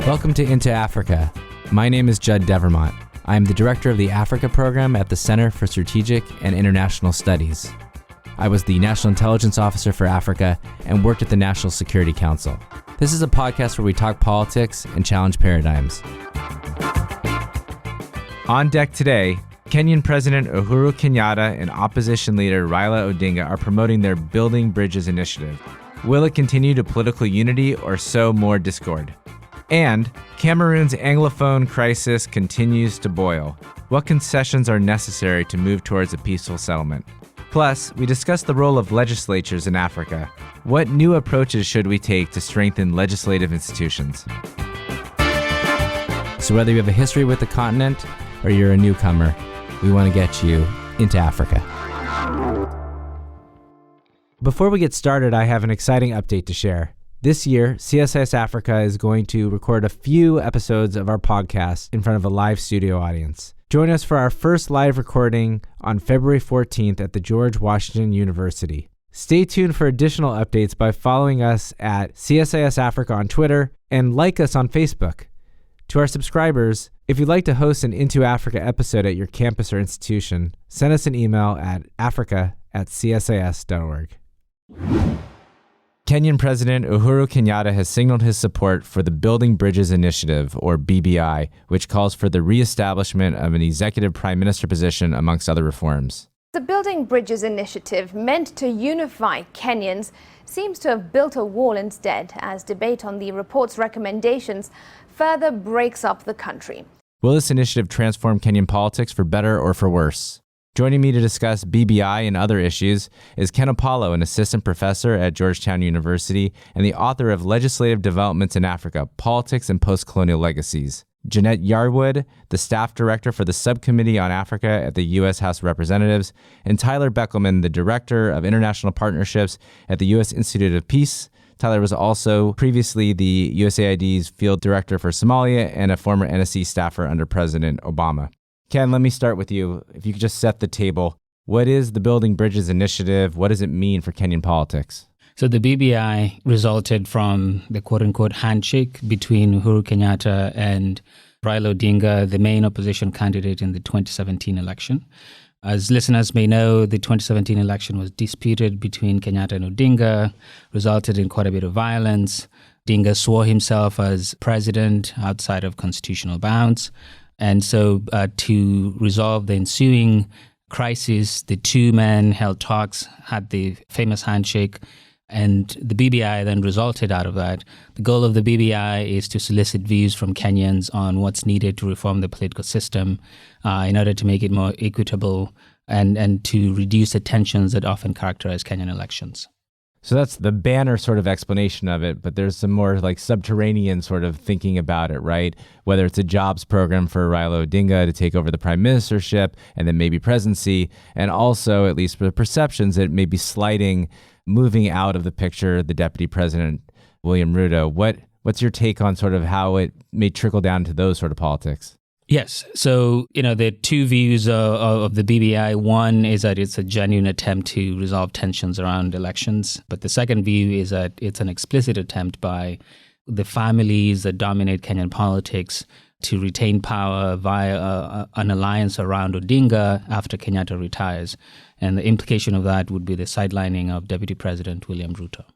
Welcome to Into Africa. My name is Judd Devermont. I am the director of the Africa program at the Center for Strategic and International Studies. I was the National Intelligence Officer for Africa and worked at the National Security Council. This is a podcast where we talk politics and challenge paradigms. On deck today, Kenyan President Uhuru Kenyatta and opposition leader Raila Odinga are promoting their Building Bridges initiative. Will it continue to political unity or sow more discord? And Cameroon's Anglophone crisis continues to boil. What concessions are necessary to move towards a peaceful settlement? Plus, we discuss the role of legislatures in Africa. What new approaches should we take to strengthen legislative institutions? So whether you have a history with the continent or you're a newcomer, we want to get you into Africa. Before we get started, I have an exciting update to share. This year, CSIS Africa is going to record a few episodes of our podcast in front of a live studio audience. Join us for our first live recording on February 14th at the Georgetown University. Stay tuned for additional updates by following us at CSIS Africa on Twitter and like us on Facebook. To our subscribers, if you'd like to host an Into Africa episode at your campus or institution, send us an email at africa@csis.org. Kenyan President Uhuru Kenyatta has signaled his support for the Building Bridges Initiative, or BBI, which calls for the reestablishment of an executive prime minister position, amongst other reforms. The Building Bridges Initiative, meant to unify Kenyans, seems to have built a wall instead, as debate on the report's recommendations further breaks up the country. Will this initiative transform Kenyan politics for better or for worse? Joining me to discuss BBI and other issues is Ken Opalo, an assistant professor at Georgetown University and the author of Legislative Developments in Africa, Politics and Post-Colonial Legacies. Janette Yarwood, the staff director for the Subcommittee on Africa at the U.S. House of Representatives, and Tyler Beckelman, the director of international partnerships at the U.S. Institute of Peace. Tyler was also previously the USAID's field director for Somalia and a former NSC staffer under President Obama. Ken, let me start with you. If you could just set the table. What is the Building Bridges Initiative? What does it mean for Kenyan politics? So the BBI resulted from the quote-unquote handshake between Uhuru Kenyatta and Raila Odinga, the main opposition candidate in the 2017 election. As listeners may know, the 2017 election was disputed between Kenyatta and Odinga, resulted in quite a bit of violence. Odinga swore himself as president outside of constitutional bounds. And so to resolve the ensuing crisis, the two men held talks, had the famous handshake, and the BBI then resulted out of that. The goal of the BBI is to solicit views from Kenyans on what's needed to reform the political system in order to make it more equitable and to reduce the tensions that often characterize Kenyan elections. So that's the banner sort of explanation of it, but there's some more like subterranean sort of thinking about it, right? Whether it's a jobs program for Raila Odinga to take over the prime ministership and then maybe presidency, and also, at least for the perceptions, that may be sliding, moving out of the picture, the deputy president, William Ruto. What's your take on sort of how it may trickle down to those sort of politics? Yes. So, the two views of the BBI. One is that it's a genuine attempt to resolve tensions around elections. But the second view is that it's an explicit attempt by the families that dominate Kenyan politics to retain power via an alliance around Odinga after Kenyatta retires. And the implication of that would be the sidelining of Deputy President William Ruto.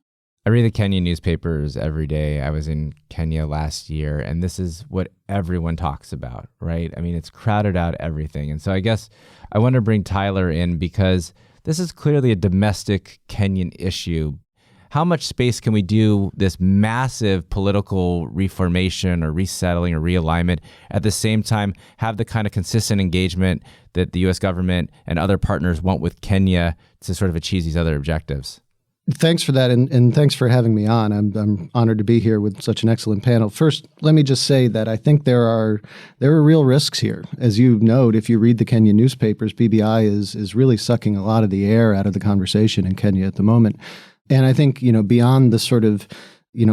I read the Kenyan newspapers every day. I was in Kenya last year, and this is what everyone talks about, right? I mean, it's crowded out everything. And so I guess I want to bring Tyler in because this is clearly a domestic Kenyan issue. How much space can we do this massive political reformation or resettling or realignment, at the same time have the kind of consistent engagement that the U.S. government and other partners want with Kenya to sort of achieve these other objectives? Thanks for that, and thanks for having me on. I'm honored to be here with such an excellent panel. First, let me just say that I think there are real risks here. As you note, if you read the Kenyan newspapers, BBI is really sucking a lot of the air out of the conversation in Kenya at the moment. And I think, beyond the sort of,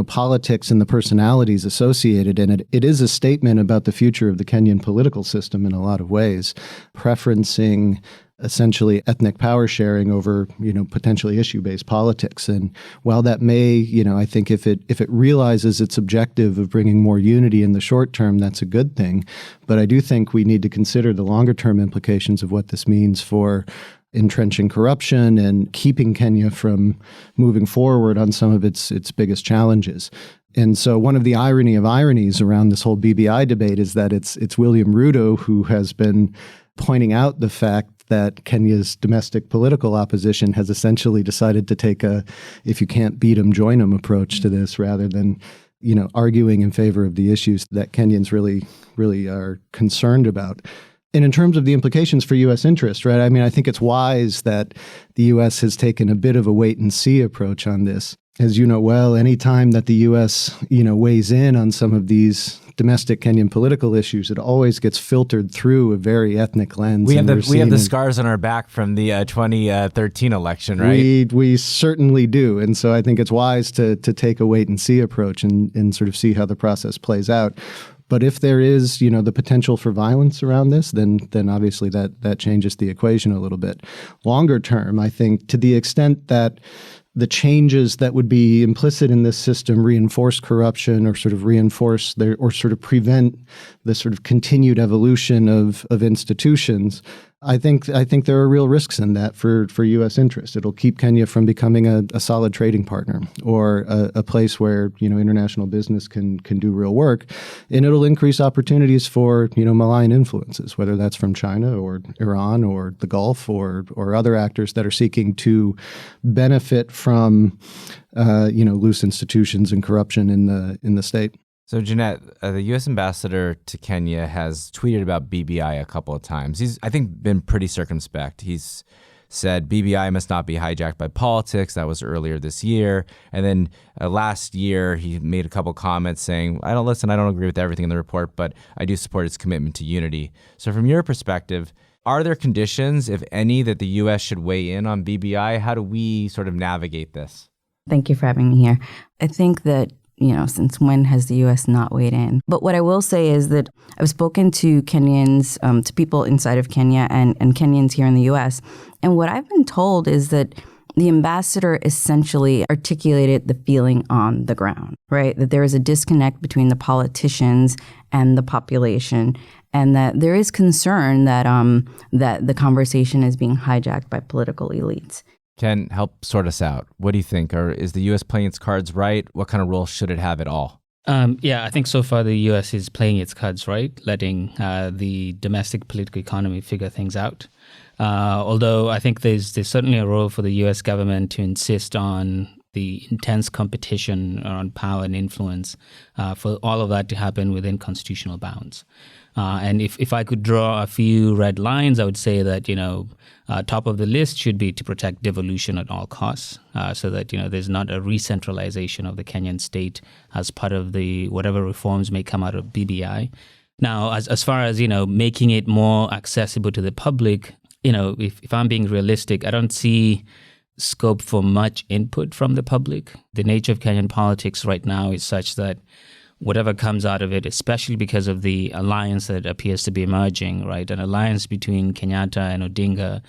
politics and the personalities associated in it, it is a statement about the future of the Kenyan political system in a lot of ways, preferencing essentially ethnic power sharing over, potentially issue-based politics. And while that may, I think if it realizes its objective of bringing more unity in the short term, that's a good thing. But I do think we need to consider the longer-term implications of what this means for entrenching corruption and keeping Kenya from moving forward on some of its biggest challenges. And so one of the ironies around this whole BBI debate is that it's William Ruto who has been pointing out the fact that Kenya's domestic political opposition has essentially decided to take a if you can't beat them, join them approach to this rather than, arguing in favor of the issues that Kenyans really are concerned about. And in terms of the implications for U.S. interest, right? I mean, I think it's wise that the U.S. has taken a bit of a wait-and-see approach on this. As you know well, any time that the U.S., weighs in on some of these domestic Kenyan political issues, it always gets filtered through a very ethnic lens. We have the scars on our back from the 2013 election, right? We certainly do. And so I think it's wise to take a wait-and-see approach and sort of see how the process plays out. But if there is, the potential for violence around this, then obviously that changes the equation a little bit. Longer term, I think to the extent that the changes that would be implicit in this system reinforce corruption or sort of or sort of prevent the sort of continued evolution of institutions, I think there are real risks in that for U.S. interest. It'll keep Kenya from becoming a solid trading partner or a place where, international business can do real work. And it'll increase opportunities for, malign influences, whether that's from China or Iran or the Gulf or other actors that are seeking to benefit from, loose institutions and corruption in the state. So, Janette, the U.S. ambassador to Kenya has tweeted about BBI a couple of times. He's, I think, been pretty circumspect. He's said BBI must not be hijacked by politics. That was earlier this year. And then last year, he made a couple comments saying, I don't agree with everything in the report, but I do support its commitment to unity. So from your perspective, are there conditions, if any, that the U.S. should weigh in on BBI? How do we sort of navigate this? Thank you for having me here. I think that since when has the U.S. not weighed in? But what I will say is that I've spoken to Kenyans, to people inside of Kenya and Kenyans here in the U.S., and what I've been told is that the ambassador essentially articulated the feeling on the ground, right? That there is a disconnect between the politicians and the population, and that there is concern that that the conversation is being hijacked by political elites. Ken, help sort us out. What do you think? Or is the U.S. playing its cards right? What kind of role should it have at all? I think so far the U.S. is playing its cards right, letting the domestic political economy figure things out. Although I think there's certainly a role for the U.S. government to insist on the intense competition around power and influence for all of that to happen within constitutional bounds. And if I could draw a few red lines, I would say that, top of the list should be to protect devolution at all costs, so that, there's not a re-centralization of the Kenyan state as part of the whatever reforms may come out of BBI. Now, as far as, making it more accessible to the public, if I'm being realistic, I don't see scope for much input from the public. The nature of Kenyan politics right now is such that whatever comes out of it, especially because of the alliance that appears to be emerging, right? An alliance between Kenyatta and Odinga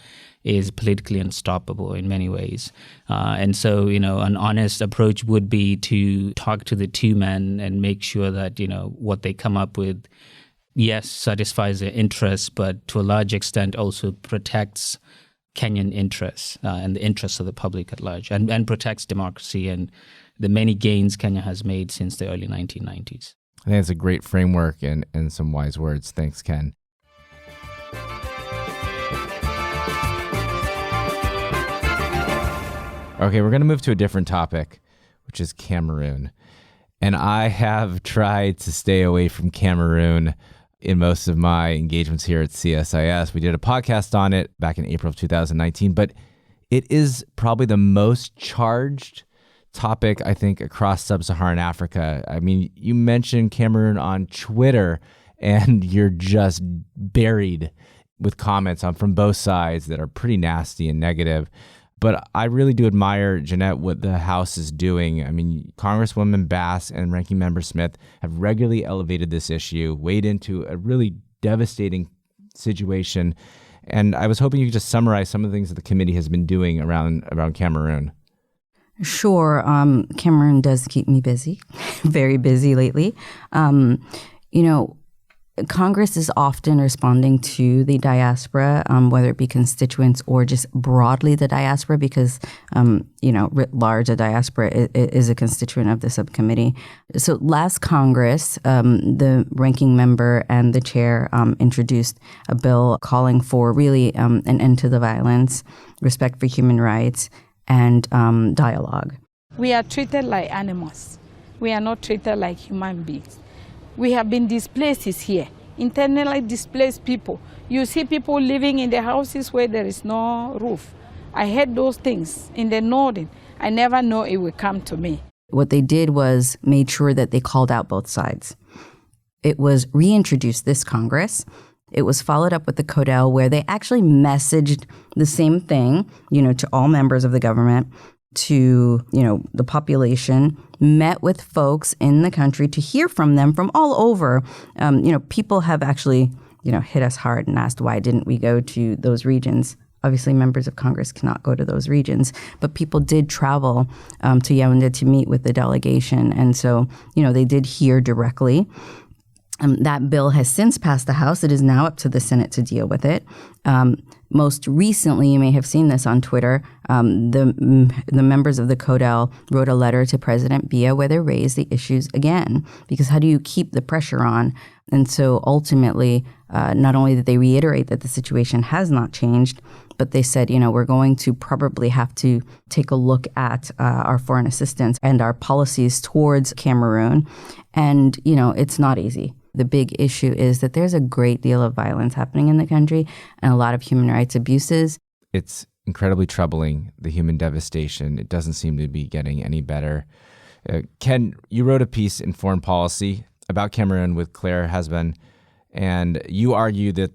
is politically unstoppable in many ways. And so, an honest approach would be to talk to the two men and make sure that, what they come up with, yes, satisfies their interests, but to a large extent also protects Kenyan interests and the interests of the public at large and protects democracy and the many gains Kenya has made since the early 1990s. I think it's a great framework and some wise words. Thanks, Ken. Okay, we're going to move to a different topic, which is Cameroon. And I have tried to stay away from Cameroon in most of my engagements here at CSIS. We did a podcast on it back in April of 2019, but it is probably the most charged topic, I think, across sub-Saharan Africa. I mean, you mentioned Cameroon on Twitter, and you're just buried with comments from both sides that are pretty nasty and negative. But I really do admire, Janette, what the House is doing. I mean, Congresswoman Bass and Ranking Member Smith have regularly elevated this issue, weighed into a really devastating situation, And I was hoping you could just summarize some of the things that the committee has been doing around Cameroon. Sure. Cameroon does keep me busy, very busy lately. Congress is often responding to the diaspora, whether it be constituents or just broadly the diaspora, because, writ large, the diaspora is a constituent of the subcommittee. So last Congress, the ranking member and the chair introduced a bill calling for really an end to the violence, respect for human rights, and dialogue. We are treated like animals. We are not treated like human beings. We have been displaced here, internally displaced people. You see people living in the houses where there is no roof. I heard those things in the northern. I never know it will come to me. What they did was made sure that they called out both sides. It was reintroduced this Congress. It was followed up with the Codel, where they actually messaged the same thing, to all members of the government, to, the population, met with folks in the country to hear from them from all over. People have actually, hit us hard and asked, why didn't we go to those regions? Obviously, members of Congress cannot go to those regions, but people did travel to Yaoundé to meet with the delegation. And so, they did hear directly. That bill has since passed the House. It is now up to the Senate to deal with it. Most recently, you may have seen this on Twitter, the members of the Codel wrote a letter to President Biya where they raised the issues again, because how do you keep the pressure on? And so ultimately, not only did they reiterate that the situation has not changed, but they said, we're going to probably have to take a look at our foreign assistance and our policies towards Cameroon. And, it's not easy. The big issue is that there's a great deal of violence happening in the country and a lot of human rights abuses. It's incredibly troubling, the human devastation. It doesn't seem to be getting any better. Ken, you wrote a piece in Foreign Policy about Cameroon with Claire Husband, and you argue that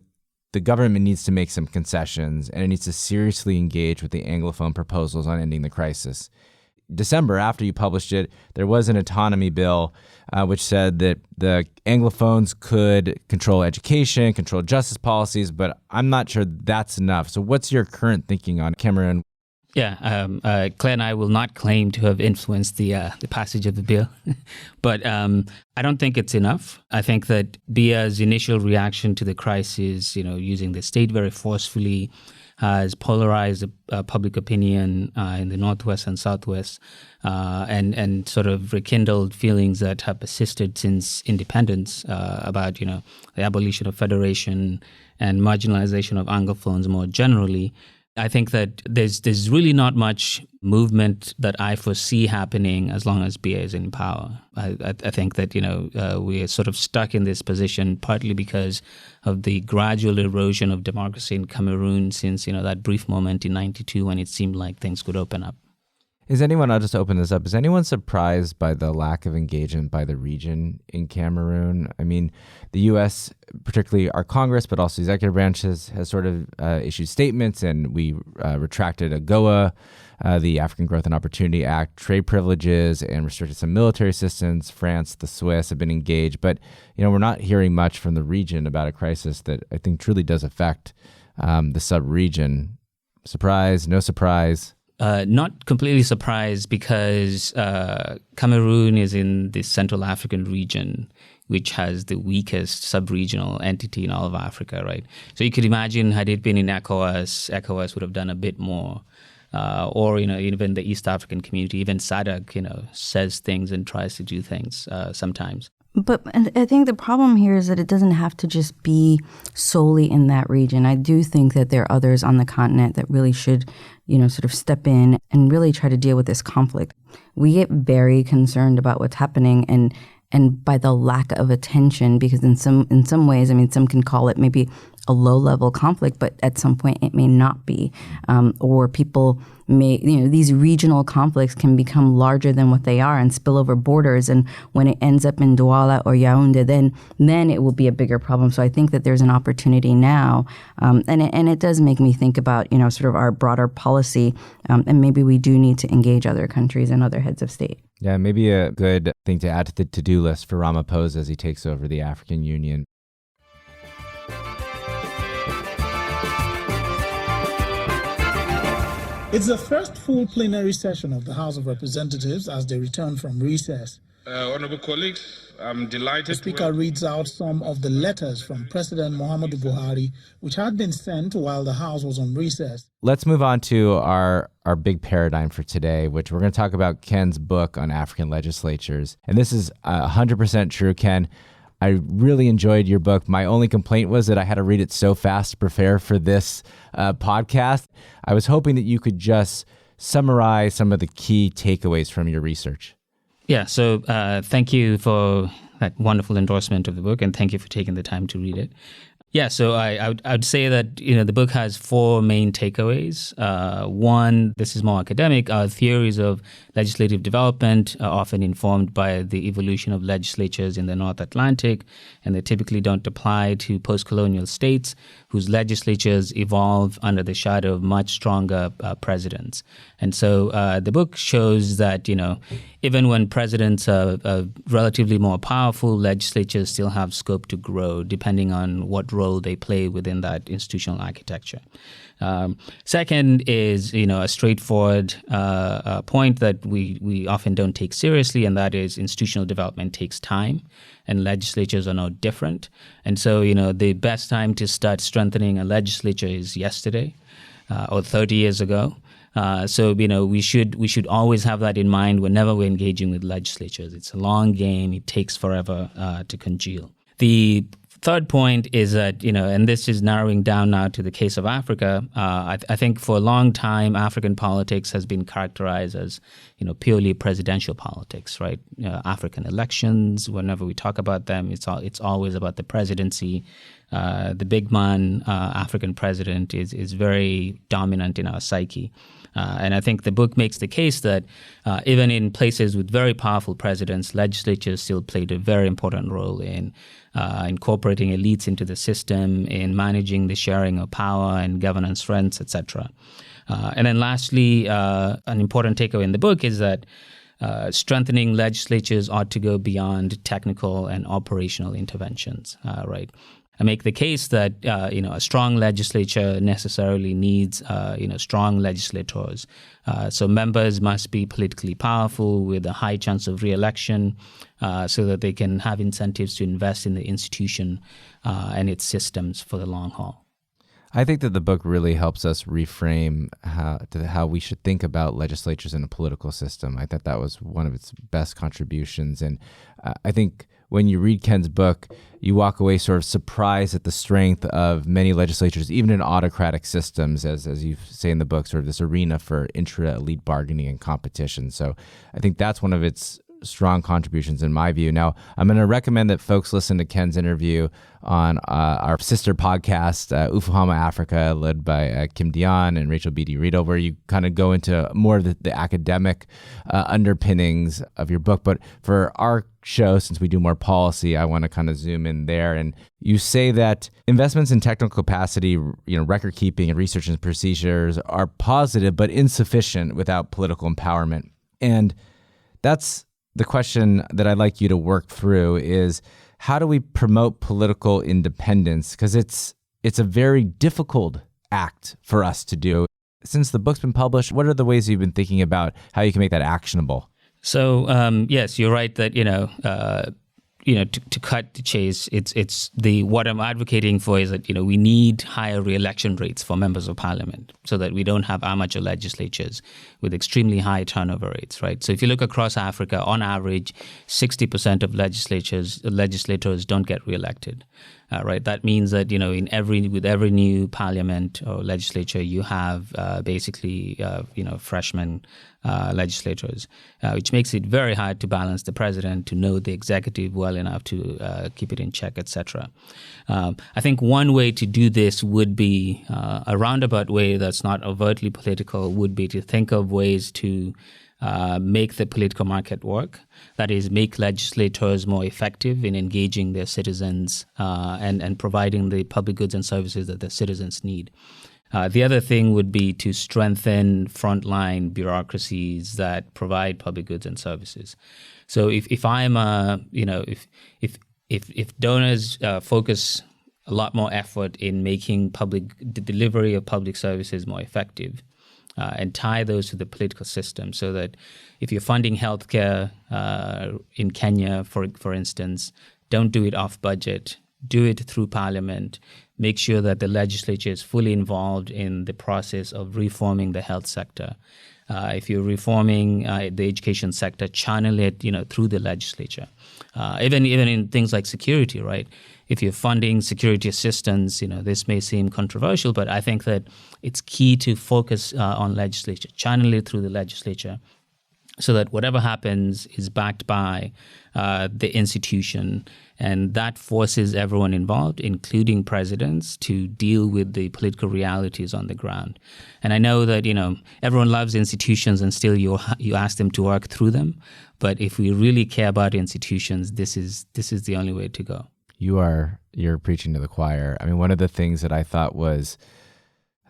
the government needs to make some concessions and it needs to seriously engage with the Anglophone proposals on ending the crisis. December, after you published it, there was an autonomy bill which said that the Anglophones could control education, control justice policies, but I'm not sure that's enough. So what's your current thinking on Cameroon? Yeah, Claire and I will not claim to have influenced the passage of the bill, but I don't think it's enough. I think that Biya's initial reaction to the crisis, using the state very forcefully, has polarized public opinion in the Northwest and Southwest, and sort of rekindled feelings that have persisted since independence about, the abolition of federation and marginalization of Anglophones more generally. I think that there's really not much movement that I foresee happening as long as Biya is in power. I think that, we are sort of stuck in this position partly because of the gradual erosion of democracy in Cameroon since, that brief moment in 92 when it seemed like things could open up. I'll just open this up. Is anyone surprised by the lack of engagement by the region in Cameroon? I mean, the U.S., particularly our Congress, but also the executive branch has sort of issued statements, and we retracted AGOA, the African Growth and Opportunity Act, trade privileges, and restricted some military assistance. France, the Swiss have been engaged. But, we're not hearing much from the region about a crisis that I think truly does affect the sub-region. Surprise, no surprise? Not completely surprised because Cameroon is in the Central African region, which has the weakest sub-regional entity in all of Africa, right? So you could imagine had it been in ECOWAS would have done a bit more. Or, even the East African community, even SADC, says things and tries to do things sometimes. But I think the problem here is that it doesn't have to just be solely in that region. I do think that there are others on the continent that really should, sort of step in and really try to deal with this conflict. We get very concerned about what's happening and by the lack of attention, because in some ways, some can call it maybe a low-level conflict, but at some point it may not be. Or people may, these regional conflicts can become larger than what they are and spill over borders. And when it ends up in Douala or Yaoundé, then it will be a bigger problem. So I think that there's an opportunity now. And it does make me think about, sort of our broader policy. And maybe we do need to engage other countries and other heads of state. Yeah, maybe a good thing to add to the to-do list for Ramaphosa as he takes over the African Union. It's the first full plenary session of the House of Representatives as they return from recess. Honorable colleagues, I'm delighted. The Speaker reads out some of the letters from President Muhammadu Buhari, which had been sent while the House was on recess. Let's move on to our big paradigm for today, which we're going to talk about Ken's book on African legislatures. And this is 100% true, Ken. I really enjoyed your book. My only complaint was that I had to read it so fast to prepare for this podcast. I was hoping that you could just summarize some of the key takeaways from your research. Yeah, so thank you for that wonderful endorsement of the book, and thank you for taking the time to read it. Yeah, so I would say that the book has four main takeaways. One, this is more academic. Theories of legislative development are often informed by the evolution of legislatures in the North Atlantic, and they typically don't apply to post-colonial states whose legislatures evolve under the shadow of much stronger presidents. And so the book shows that, even when presidents are relatively more powerful, legislatures still have scope to grow depending on what role they play within that institutional architecture. Second is, a straightforward point that we often don't take seriously, and that is institutional development takes time, and legislatures are no different. And so, the best time to start strengthening a legislature is yesterday or 30 years ago. So we should always have that in mind whenever we're engaging with legislatures. It's a long game. It takes forever to congeal. The third point is that, and this is narrowing down now to the case of Africa, I think for a long time, African politics has been characterized as, purely presidential politics, right? African elections, whenever we talk about them, it's always about the presidency. The big man, African president, is very dominant in our psyche. And I think the book makes the case that even in places with very powerful presidents, legislatures still played a very important role in incorporating elites into the system, in managing the sharing of power and governance rents, etc. And then lastly, an important takeaway in the book is that strengthening legislatures ought to go beyond technical and operational interventions, right? I make the case that a strong legislature necessarily needs strong legislators. So members must be politically powerful with a high chance of re-election, so that they can have incentives to invest in the institution and its systems for the long haul. I think that the book really helps us reframe how we should think about legislatures in a political system. I thought that was one of its best contributions. And I think when you read Ken's book, you walk away sort of surprised at the strength of many legislatures, even in autocratic systems, as you say in the book, sort of this arena for intra-elite bargaining and competition. So I think that's one of its strong contributions in my view. Now, I'm going to recommend that folks listen to Ken's interview on our sister podcast, Ufahama Africa, led by Kim Dion and Rachel Beatty Riedel, where you kind of go into more of the academic underpinnings of your book. But for our show, since we do more policy, I want to kind of zoom in there. And you say that investments in technical capacity, record keeping and research and procedures are positive but insufficient without political empowerment. And that's the question that I'd like you to work through is, how do we promote political independence? Because it's a very difficult act for us to do. Since the book's been published, what are the ways you've been thinking about how you can make that actionable? So yes, you're right that to cut the chase, it's what I'm advocating for is that we need higher re-election rates for members of parliament so that we don't have amateur legislatures with extremely high turnover rates, right? So if you look across Africa, on average, 60% of legislators don't get re-elected. Right. That means that with every new parliament or legislature, you have basically freshman legislators, which makes it very hard to balance the president, to know the executive well enough to keep it in check, etc. I think one way to do this would be a roundabout way that's not overtly political, would be to think of ways to make the political market work. That is, make legislators more effective in engaging their citizens and providing the public goods and services that the citizens need. The other thing would be to strengthen frontline bureaucracies that provide public goods and services. So if donors focus a lot more effort in making the delivery of public services more effective, and tie those to the political system, so that if you're funding healthcare in Kenya, for instance, don't do it off budget. Do it through parliament. Make sure that the legislature is fully involved in the process of reforming the health sector. If you're reforming the education sector, channel it, through the legislature. Even in things like security, right? If you're funding security assistance, this may seem controversial, but I think that it's key to focus on legislature, channel it through the legislature, so that whatever happens is backed by the institution, and that forces everyone involved, including presidents, to deal with the political realities on the ground. And I know that everyone loves institutions, and still you ask them to work through them. But if we really care about institutions, this is the only way to go. You're preaching to the choir. I mean, one of the things that I thought was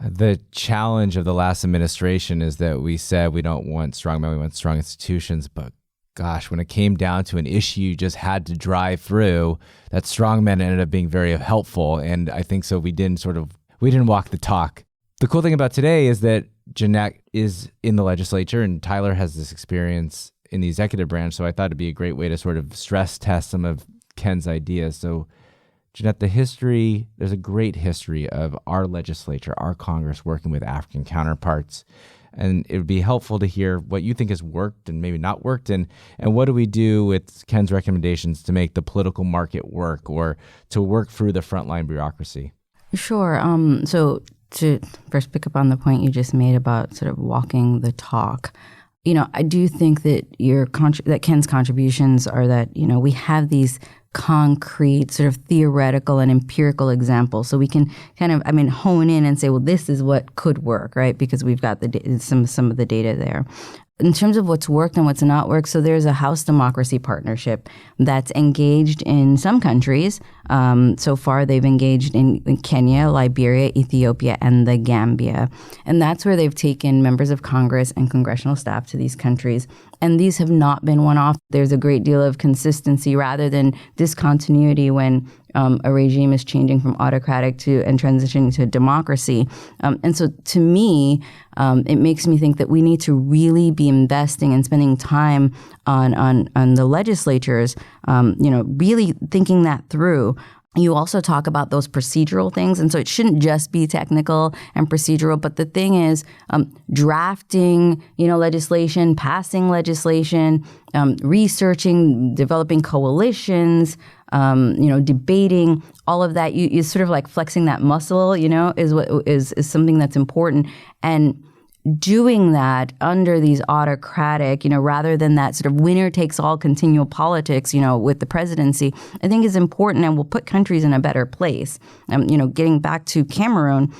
the challenge of the last administration is that we said we don't want strong men, we want strong institutions. But gosh, when it came down to an issue you just had to drive through, that strong men ended up being very helpful. And I think so we didn't walk the talk. The cool thing about today is that Janette is in the legislature and Tyler has this experience in the executive branch. So I thought it'd be a great way to sort of stress test some of Ken's ideas. So Janette, there's a great history of our legislature, our Congress working with African counterparts. And it would be helpful to hear what you think has worked and maybe not worked. And what do we do with Ken's recommendations to make the political market work or to work through the frontline bureaucracy? Sure. So to first pick up on the point you just made about sort of walking the talk, I do think that that Ken's contributions are that, we have these concrete sort of theoretical and empirical examples. So we can kind of, hone in and say, well, this is what could work, right? Because we've got some of the data there. In terms of what's worked and what's not worked, so there's a House Democracy Partnership that's engaged in some countries. So far, they've engaged in Kenya, Liberia, Ethiopia, and the Gambia. And that's where they've taken members of Congress and congressional staff to these countries. And these have not been one-off. There's a great deal of consistency rather than discontinuity when a regime is changing from autocratic and transitioning to democracy. And so to me, it makes me think that we need to really be investing and spending time on the legislatures, really thinking that through. You also talk about those procedural things. And so it shouldn't just be technical and procedural. But the thing is, drafting, legislation, passing legislation, researching, developing coalitions, debating, all of that, you sort of like flexing that muscle, is something that's important. And doing that under these autocratic, rather than that sort of winner takes all continual politics, with the presidency, I think is important and will put countries in a better place. Getting back to Cameroon,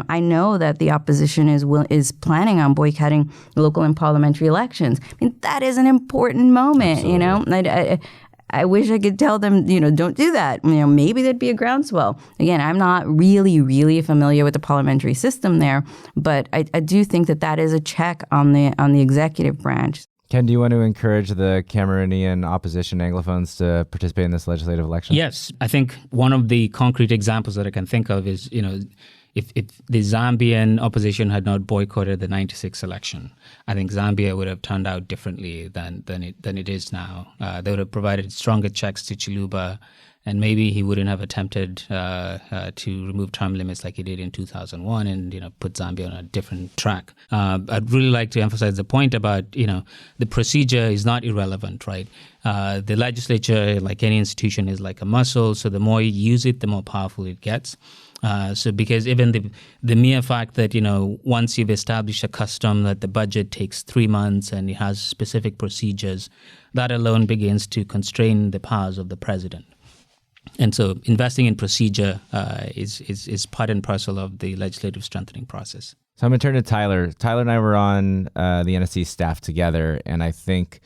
I know that the opposition is planning on boycotting local and parliamentary elections. That is an important moment, Absolutely. I wish I could tell them, don't do that. Maybe there'd be a groundswell. Again, I'm not really, really familiar with the parliamentary system there, but I do think that is a check on the executive branch. Ken, do you want to encourage the Cameroonian opposition Anglophones to participate in this legislative election? Yes. I think one of the concrete examples that I can think of is, if the Zambian opposition had not boycotted the 96 election, I think Zambia would have turned out differently than it is now. They would have provided stronger checks to Chiluba, and maybe he wouldn't have attempted to remove term limits like he did in 2001 and put Zambia on a different track. I'd really like to emphasize the point about the procedure is not irrelevant, right? The legislature, like any institution, is like a muscle. So the more you use it, the more powerful it gets. So because even the mere fact that, once you've established a custom that the budget takes 3 months and it has specific procedures, that alone begins to constrain the powers of the president. And so investing in procedure is part and parcel of the legislative strengthening process. So I'm going to turn to Tyler. Tyler and I were on the NSC staff together, and I think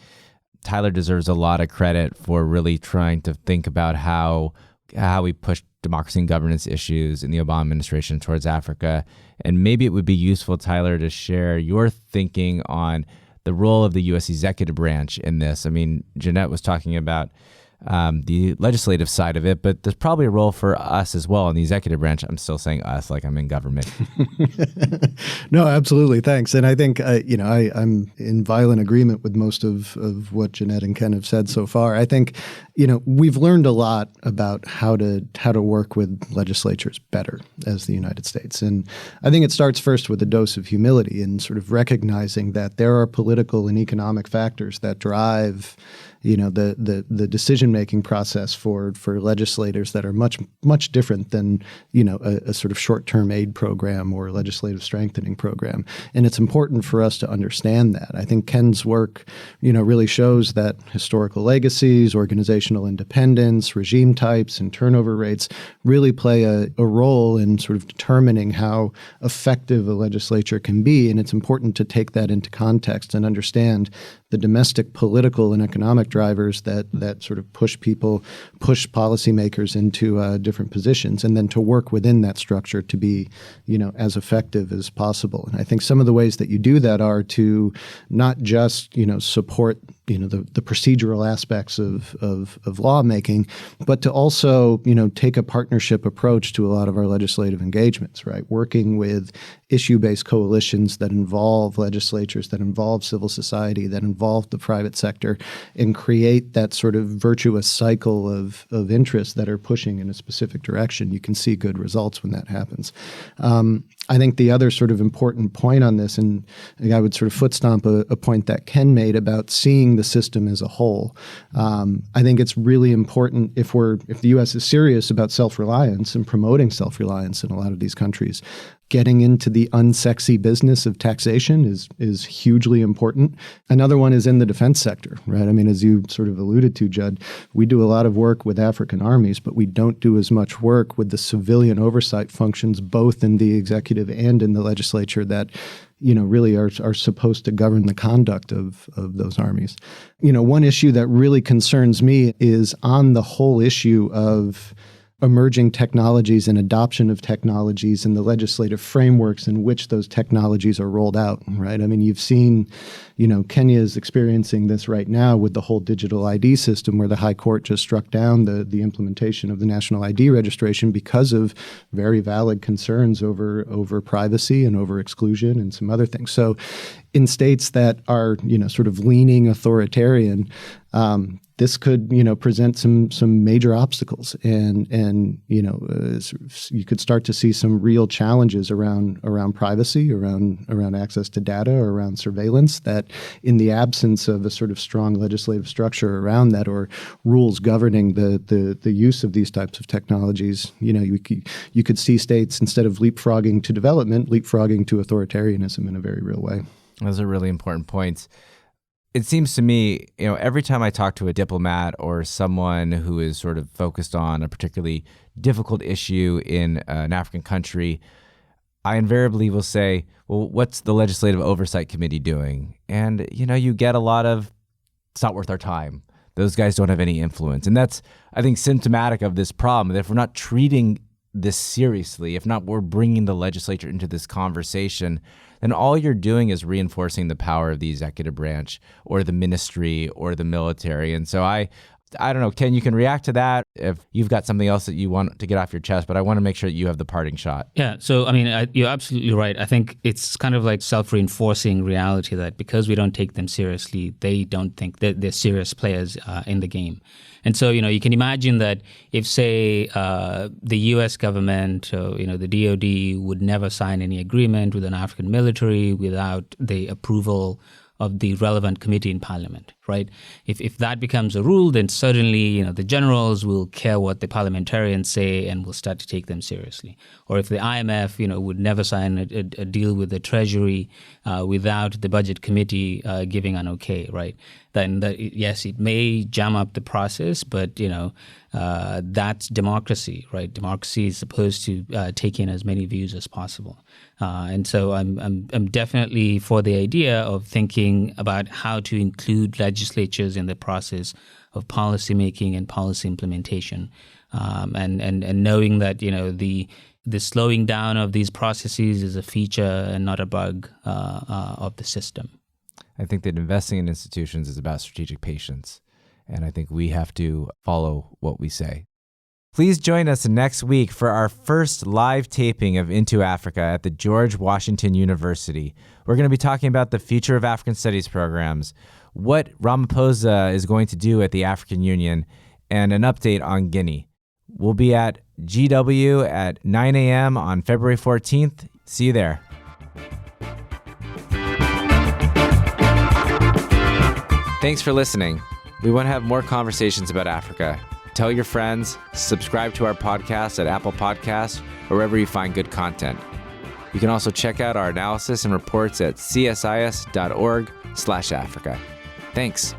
Tyler deserves a lot of credit for really trying to think about how we push democracy and governance issues in the Obama administration towards Africa. And maybe it would be useful, Tyler, to share your thinking on the role of the U.S. executive branch in this. I mean, Janette was talking about the legislative side of it, but there's probably a role for us as well in the executive branch. I'm still saying us like I'm in government. No, absolutely. Thanks. And I think, I'm in violent agreement with most of what Janette and Ken have said so far. I think, we've learned a lot about how to work with legislatures better as the United States. And I think it starts first with a dose of humility and sort of recognizing that there are political and economic factors that drive the decision-making process for legislators that are much different than, a sort of short-term aid program or legislative strengthening program. And it's important for us to understand that. I think Ken's work, really shows that historical legacies, organizational independence, regime types, and turnover rates really play a role in sort of determining how effective a legislature can be. And it's important to take that into context and understand the domestic political and economic drivers that sort of push policymakers into different positions, and then to work within that structure to be, as effective as possible. And I think some of the ways that you do that are to not just, support, the procedural aspects of lawmaking, but to also, take a partnership approach to a lot of our legislative engagements, right? Working with issue-based coalitions that involve legislatures, that involve civil society, that involve the private sector, and create that sort of virtuous cycle of interests that are pushing in a specific direction. You can see good results when that happens. I think the other sort of important point on this, and I would sort of foot stomp a point that Ken made about seeing the system as a whole. I think it's really important if the U.S. is serious about self-reliance and promoting self-reliance in a lot of these countries. Getting into the unsexy business of taxation is hugely important. Another one is in the defense sector, right? I mean, as you sort of alluded to, Judd, we do a lot of work with African armies, but we don't do as much work with the civilian oversight functions, both in the executive and in the legislature, that really are supposed to govern the conduct of those armies. One issue that really concerns me is on the whole issue of emerging technologies and adoption of technologies and the legislative frameworks in which those technologies are rolled out, right? I mean, you've seen, Kenya is experiencing this right now with the whole digital ID system, where the High Court just struck down the implementation of the national ID registration because of very valid concerns over privacy and over exclusion and some other things. So in states that are, sort of leaning authoritarian, this could, present some major obstacles, and you could start to see some real challenges around privacy, around access to data, around surveillance, that in the absence of a sort of strong legislative structure around that, or rules governing the use of these types of technologies, you could see states, instead of leapfrogging to development, leapfrogging to authoritarianism in a very real way. Those are really important points. It seems to me, every time I talk to a diplomat or someone who is sort of focused on a particularly difficult issue in an African country, I invariably will say, well, what's the Legislative Oversight Committee doing? And, you get a lot of, it's not worth our time. Those guys don't have any influence. And that's, I think, symptomatic of this problem, that if we're not treating this seriously, if not we're bringing the legislature into this conversation, then all you're doing is reinforcing the power of the executive branch or the ministry or the military. And so I don't know, Ken, you can react to that if you've got something else that you want to get off your chest, but I want to make sure that you have the parting shot. Yeah, so I mean, you're absolutely right. I think it's kind of like self-reinforcing reality that because we don't take them seriously, they don't think that they're serious players in the game. And so, you can imagine that if, say, the U.S. government, the DOD would never sign any agreement with an African military without the approval of the relevant committee in parliament, right? If that becomes a rule, then certainly, the generals will care what the parliamentarians say and will start to take them seriously. Or if the IMF, would never sign a deal with the Treasury without the budget committee giving an okay, right? Then, yes, it may jam up the process, but, that's democracy, right? Democracy is supposed to take in as many views as possible. And so I'm definitely for the idea of thinking about how to include legislatures in the process of policy making and policy implementation, and knowing that the slowing down of these processes is a feature and not a bug of the system. I think that investing in institutions is about strategic patience. and I think we have to follow what we say. Please join us next week for our first live taping of Into Africa at the George Washington University. We're going to be talking about the future of African Studies programs, what Ramaphosa is going to do at the African Union, and an update on Guinea. We'll be at GW at 9 a.m. on February 14th. See you there. Thanks for listening. We want to have more conversations about Africa. Tell your friends, subscribe to our podcast at Apple Podcasts or wherever you find good content. You can also check out our analysis and reports at csis.org/Africa. Thanks.